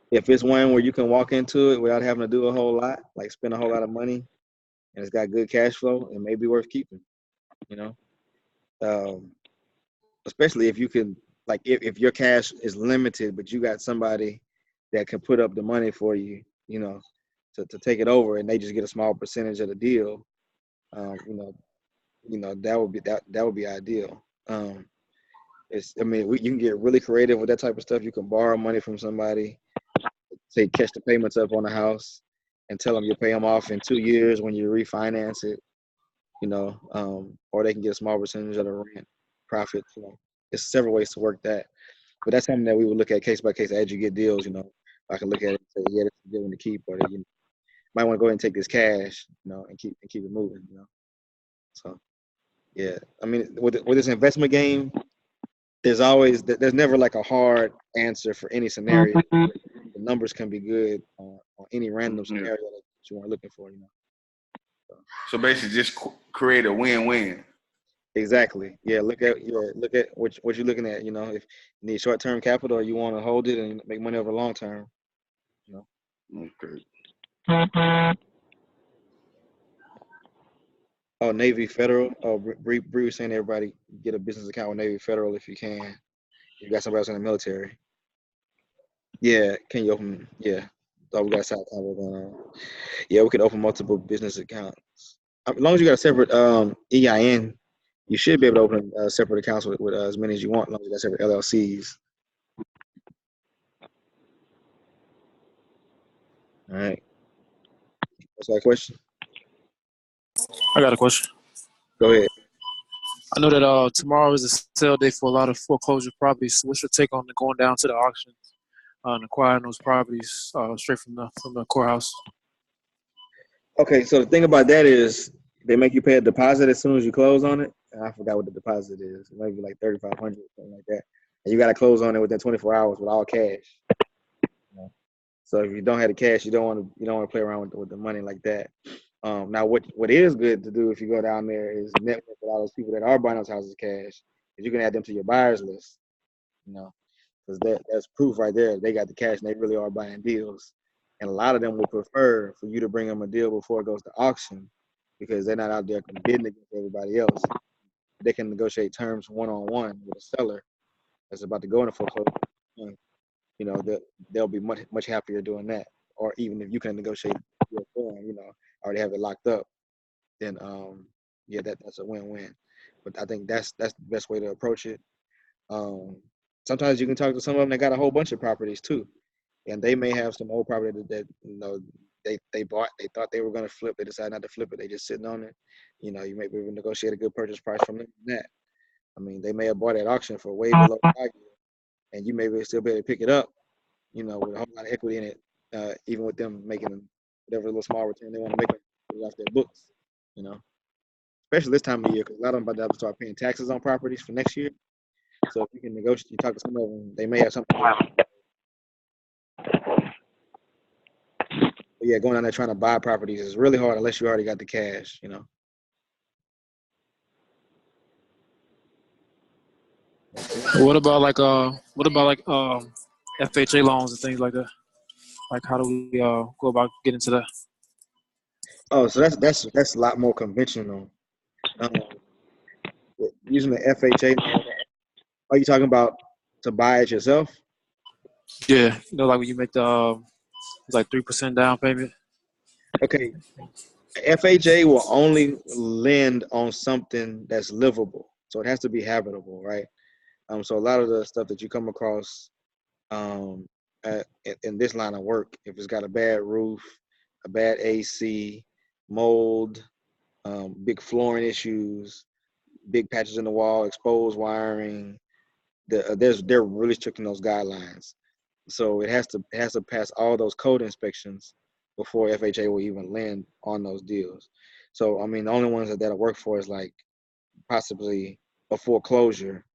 If it's one where you can walk into it without having to do a whole lot, like spend a whole lot of money, and it's got good cash flow, it may be worth keeping. You know, um, especially if you can, like, if your cash is limited, but you got somebody that can put up the money for you, you know, to take it over, and they just get a small percentage of the deal. Um, you know, that would be ideal. I mean, you can get really creative with that type of stuff. You can borrow money from somebody, say catch the payments up on the house, and tell them you'll pay them off in 2 years when you refinance it. You know, or they can get a small percentage of the rent profit. You know, there's several ways to work that. But that's something that we would look at case by case as you get deals. You know, I can look at it and say, yeah, this is a good one to keep, or you might want to go ahead and take this cash, you know, and keep it moving. You know, so Yeah, I mean, with this investment game, there's never like a hard answer for any scenario. The numbers can be good on any random Yeah. scenario that you weren't looking for. So basically, just create a win-win. Exactly. Look at what you're looking at. If you need short term capital or you want to hold it and make money over long term. Okay. Oh, Navy Federal. Oh, Bree was saying everybody get a business account with Navy Federal if you can. If you got somebody else in the military. Yeah, can you open? Yeah. Oh, we got a side convo going on. Yeah, we could open multiple business accounts. As long as you got a separate EIN, you should be able to open separate accounts with as many as you want, as long as you got separate LLCs. All right. What's that question? I got a question. Go ahead. I know that tomorrow is a sale day for a lot of foreclosure properties. What's your take on going down to the auction and acquiring those properties straight from the courthouse? Okay, so the thing about that is they make you pay a deposit as soon as you close on it. And I forgot what the deposit is. It might be like $3,500 something like that. And you got to close on it within 24 hours with all cash. So if you don't have the cash, you don't want to play around with the money like that. Now, what is good to do if you go down there is network with all those people that are buying those houses cash, because you can add them to your buyers list. Because that's proof right there. They got the cash and they really are buying deals. And a lot of them would prefer for you to bring them a deal before it goes to auction, because they're not out there competing against everybody else. They can negotiate terms one-on-one with a seller that's about to go into foreclosure. They'll be much happier doing that. Or even if you can negotiate your form, already have it locked up, then that's a win-win. But I think that's the best way to approach it. Sometimes you can talk to some of them that got a whole bunch of properties too, and they may have some old property that they bought. They thought they were going to flip. They decided not to flip it. They just sitting on it. You may be able to negotiate a good purchase price from them. That I mean, they may have bought at auction for way below value, and you may still be able to pick it up. With a whole lot of equity in it, even with them making whatever little small return they want to make off their books. Especially this time of year, because a lot of them about to start paying taxes on properties for next year. So if you can negotiate, you talk to some of them, they may have something. But yeah, going down there trying to buy properties is really hard unless you already got the cash. What about FHA loans and things like that? Like, how do we go about getting to that? Oh, so that's a lot more conventional. Using the FHA loan, are you talking about to buy it yourself? Yeah, like when you make the it's like 3% down payment. Okay, FHA will only lend on something that's livable, so it has to be habitable, right? So a lot of the stuff that you come across in this line of work, if it's got a bad roof, a bad AC, mold, big flooring issues, big patches in the wall, exposed wiring, they're really strict in those guidelines. So it has to pass all those code inspections before FHA will even lend on those deals. So I mean, the only ones that'll work for is like possibly a foreclosure,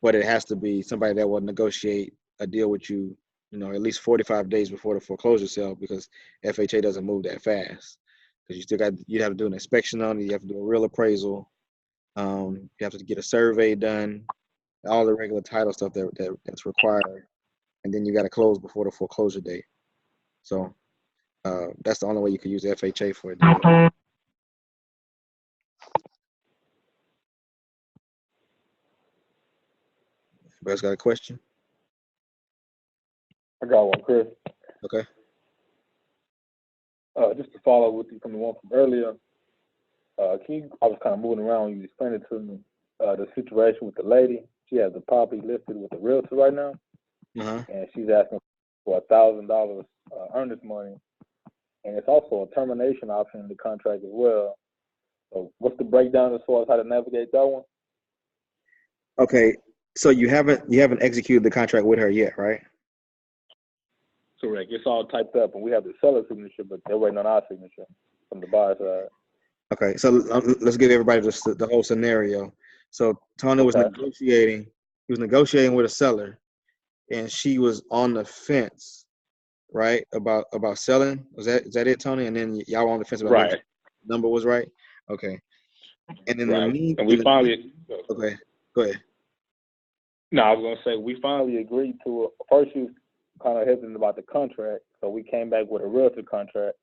but it has to be somebody that will negotiate a deal with you, at least 45 days before the foreclosure sale, because FHA doesn't move that fast. Because you have to do an inspection on it, you have to do a real appraisal, you have to get a survey done, all the regular title stuff that's required, and then you got to close before the foreclosure date. So that's the only way you could use FHA for a deal. You guys got a question? I got one, Chris. Okay. Just to follow with you from the one from earlier, I was kind of moving around when you explained it to me, the situation with the lady. She has the property listed with the realtor right now, and she's asking for $1,000 earnest money, and it's also a termination option in the contract as well. So what's the breakdown as far as how to navigate that one? Okay, so you haven't executed the contract with her yet, right? Correct. It's all typed up, and we have the seller's signature, but they're waiting on our signature from the buyer side. Okay, so let's give everybody the whole scenario. So Tony was Okay. negotiating. He was negotiating with a seller, and she was on the fence, right, about selling. Is that it, Tony? And then y'all were on the fence about making Right. sure the number was right. Okay, and in the Right. mean, And we finally. okay, go ahead. No, I was gonna say we finally agreed to it. First, she was kind of hesitant about the contract, so we came back with a realtor contract.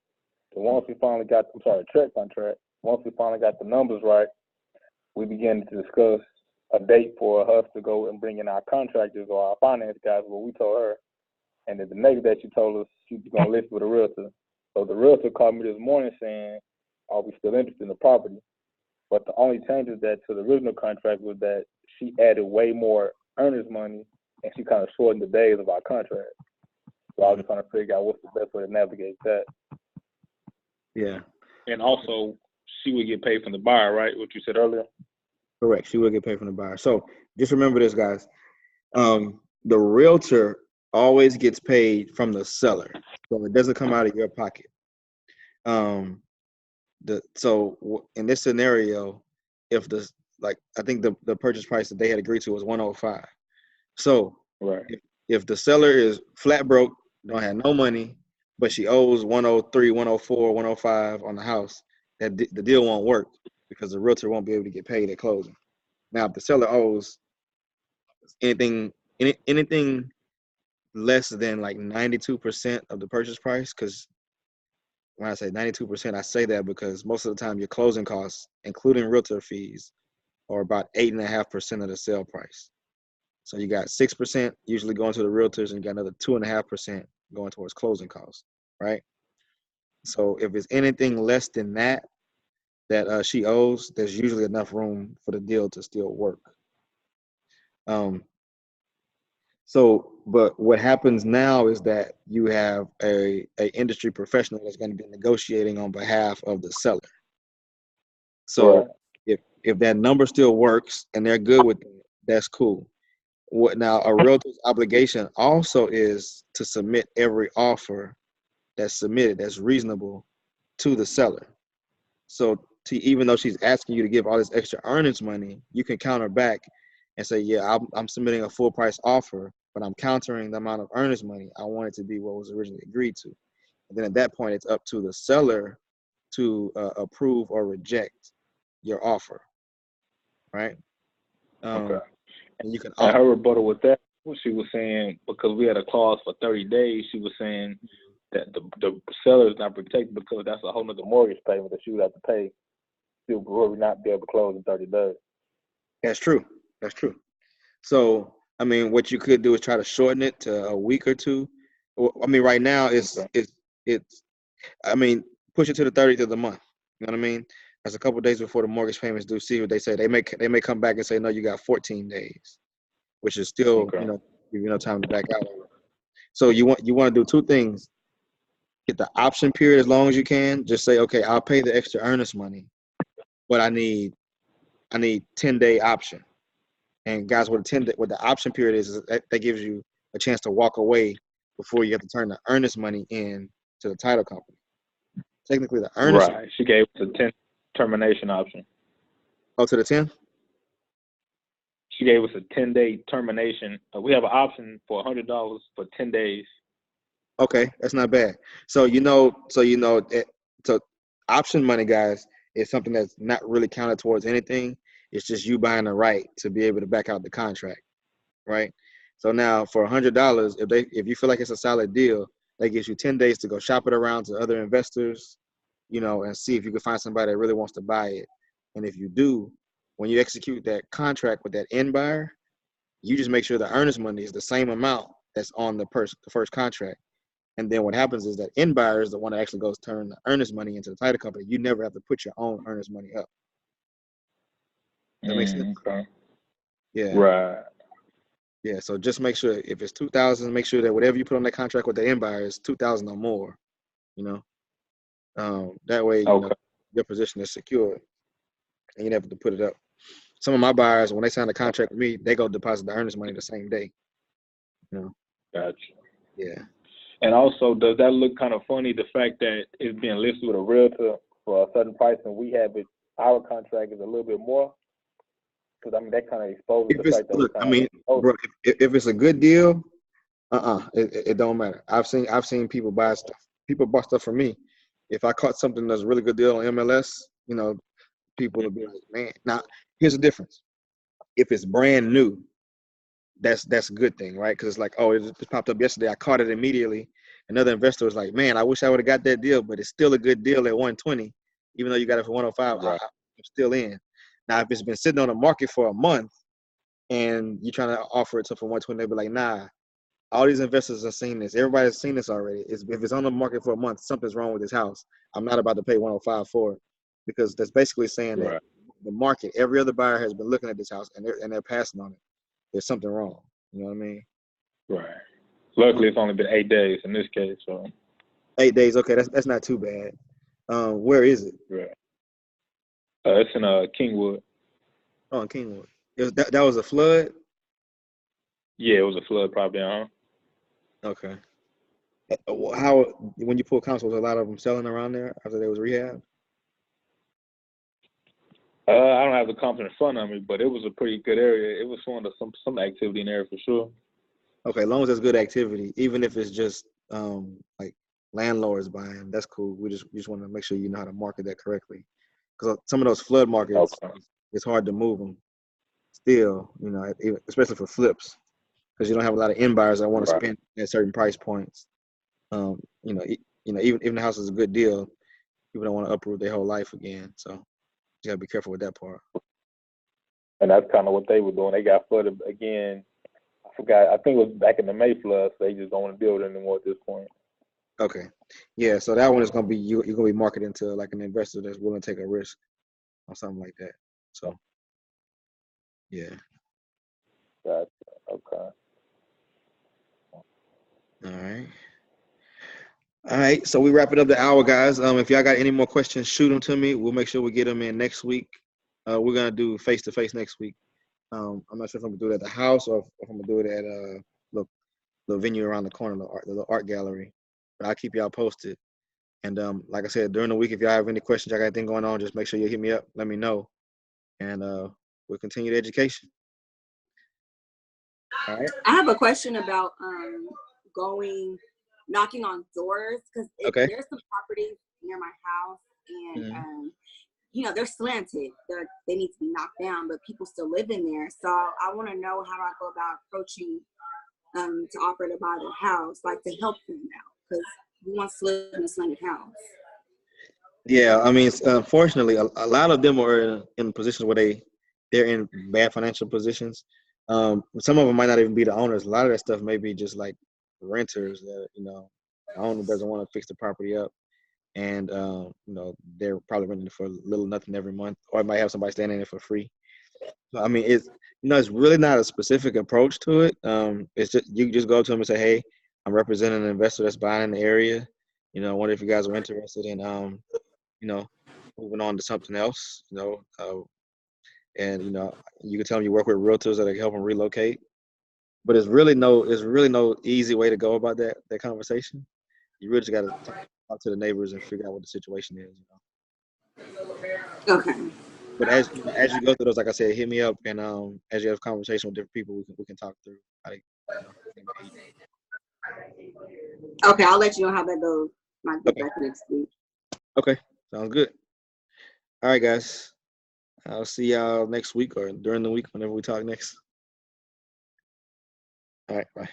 So once we finally got, a check contract. Once we finally got the numbers right, we began to discuss a date for us to go and bring in our contractors or our finance guys. What we told her, and then the next day she told us she was gonna list with a realtor. So the realtor called me this morning saying, "Are we still interested in the property?" But the only changes that to the original contract was that she added way more earnest money and she kind of shortened the days of our contract. So I was just trying to figure out what's the best way to navigate that. Yeah, And also, she would get paid from the buyer, right? What you said earlier. correct. She will get paid from the buyer. So just remember this, guys. The realtor always gets paid from the seller, so it doesn't come out of your pocket. Um, in this scenario, if I think the purchase price that they had agreed to was 105. So Right. if the seller is flat broke, don't have no money, but she owes 103, 104, 105 on the house, the deal won't work because the realtor won't be able to get paid at closing. Now, if the seller owes anything less than like 92% of the purchase price, because when I say 92%, I say that because most of the time your closing costs, including realtor fees, are about 8.5% of the sale price. So you got 6% usually going to the realtors, and you got another 2.5% going towards closing costs, right? So if it's anything less than that she owes, there's usually enough room for the deal to still work. But what happens now is that you have a industry professional that's going to be negotiating on behalf of the seller. So Right. if that number still works and they're good with it, that's cool. What now? A realtor's obligation also is to submit every offer that's submitted that's reasonable to the seller. So even though she's asking you to give all this extra earnings money, you can counter back and say, yeah, I'm submitting a full price offer, but I'm countering the amount of earnings money. I want it to be what was originally agreed to. And then at that point, it's up to the seller to approve or reject your offer, right? Okay. And you can And her rebuttal with that, what she was saying, because we had a clause for 30 days, she was saying that the seller is not protected because that's a whole nother mortgage payment that she would have to pay still will not be able to close in 30 days. That's true. That's true. So, I mean, what you could do is try to shorten it to a week or two. I mean, right now I mean, push it to the 30th of the month. You know what I mean? That's a couple of days before the mortgage payments due. See what they say. They may come back and say, no, you got 14 days, which is still, Okay. give you enough time to back out. So you want to do two things. Get the option period as long as you can. Just say, okay, I'll pay the extra earnest money, but I need 10-day option. And guys, what the option period is that gives you a chance to walk away before you have to turn the earnest money in to the title company. Technically, the earnest. Right. She gave us a 10 termination option. Oh, to the 10? She gave us a 10-day termination. We have an option for $100 for 10 days. Okay, that's not bad. So option money, guys, is something that's not really counted towards anything. It's just you buying the right to be able to back out the contract, right? So now for $100, if you feel like it's a solid deal, that gives you 10 days to go shop it around to other investors, and see if you can find somebody that really wants to buy it. And if you do, when you execute that contract with that end buyer, you just make sure the earnest money is the same amount that's on the first contract. And then what happens is that end buyer is the one that actually goes turn the earnest money into the title company. You never have to put your own earnest money up. That makes sense? Okay. Yeah. Right. Yeah. So just make sure if it's 2,000, make sure that whatever you put on that contract with the end buyer is 2,000 or more. That way, your position is secure and you never have to put it up. Some of my buyers, when they sign a contract with me, they go deposit the earnest money the same day. Gotcha. Yeah. And also, does that look kind of funny, the fact that it's being listed with a realtor for certain price, and we have it. Our contract is a little bit more because I mean that kind of exposes If the it's fact that look, we're I kind mean, of bro, if it's a good deal, it don't matter. I've seen people buy stuff. People bought stuff from me. If I caught something that's a really good deal on MLS, people will be like, man. Now, here's the difference. If it's brand new, that's a good thing, right? Because it's like, oh, it just popped up yesterday. I caught it immediately. Another investor was like, man, I wish I would have got that deal, but it's still a good deal at 120, even though you got it for 105. right, I'm still in. Now, if it's been sitting on the market for a month and you're trying to offer it to for 120, they'll be like, nah. All these investors have seen this. Everybody's seen this already. If it's on the market for a month, something's wrong with this house. I'm not about to pay 105 for it, because that's basically saying that right, the market, every other buyer has been looking at this house and they're passing on it. There's something wrong. You know what I mean? right. Luckily, it's only been 8 days in this case, so 8 days, okay, that's not too bad. Where is it? right. It's in Kingwood. Oh, in Kingwood. That was a flood. Yeah, it was a flood property. Okay. How when you pull comps, was a lot of them selling around there after they was rehab? I don't have the comps in front of me, but it was a pretty good area. It was showing some activity in there for sure. Okay, as long as there's good activity, even if it's just like landlords buying, that's cool. We just want to make sure you know how to market that correctly, because some of those flood markets, Okay. it's hard to move them. Still, especially for flips, because you don't have a lot of end buyers that want to Right. spend at certain price points. Even the house is a good deal, people don't want to uproot their whole life again. So you gotta be careful with that part. And that's kind of what they were doing. They got flooded again. I forgot. I think it was back in the May flood, so they just don't want to deal with it anymore at this point. Okay, yeah. So that one is gonna be you're gonna be marketing to like an investor that's willing to take a risk or something like that. So yeah. Gotcha. Okay. All right. All right. So we wrap it up the hour, guys. If y'all got any more questions, shoot them to me. We'll make sure we get them in next week. We're gonna do face to face next week. I'm not sure if I'm gonna do it at the house or if I'm gonna do it at the venue around the corner, the art gallery. But I'll keep y'all posted. And like I said, during the week, if y'all have any questions, y'all got anything going on, just make sure you hit me up. Let me know, and we'll continue the education. All right. I have a question about knocking on doors, because Okay. there's some properties near my house, and Mhm. they're slanted. They need to be knocked down, but people still live in there. So I want to know how I go about approaching to offer to buy their house, like to help them out, because who wants to live in a slanted house? Yeah, I mean, unfortunately, a lot of them are in positions where they're in bad financial positions. Some of them might not even be the owners. A lot of that stuff may be just like renters that the owner doesn't want to fix the property up, and they're probably renting it for little nothing every month, or it might have somebody staying in it for free. So, I mean, it's really not a specific approach to it. It's just you just go up to them and say, hey, I'm representing an investor that's buying in the area. I wonder if you guys are interested in you know, moving on to something else, and you can tell them you work with realtors that can help them relocate. But it's really no easy way to go about that conversation. You really just got to talk to the neighbors and figure out what the situation is. Okay. But as you go through those, like I said, hit me up, and as you have conversation with different people, we can talk through how to, engage. Okay, I'll let you know how that goes. Might get Okay. back next week. Okay, sounds good. All right, guys. I'll see y'all next week or during the week whenever we talk next. All right, bye.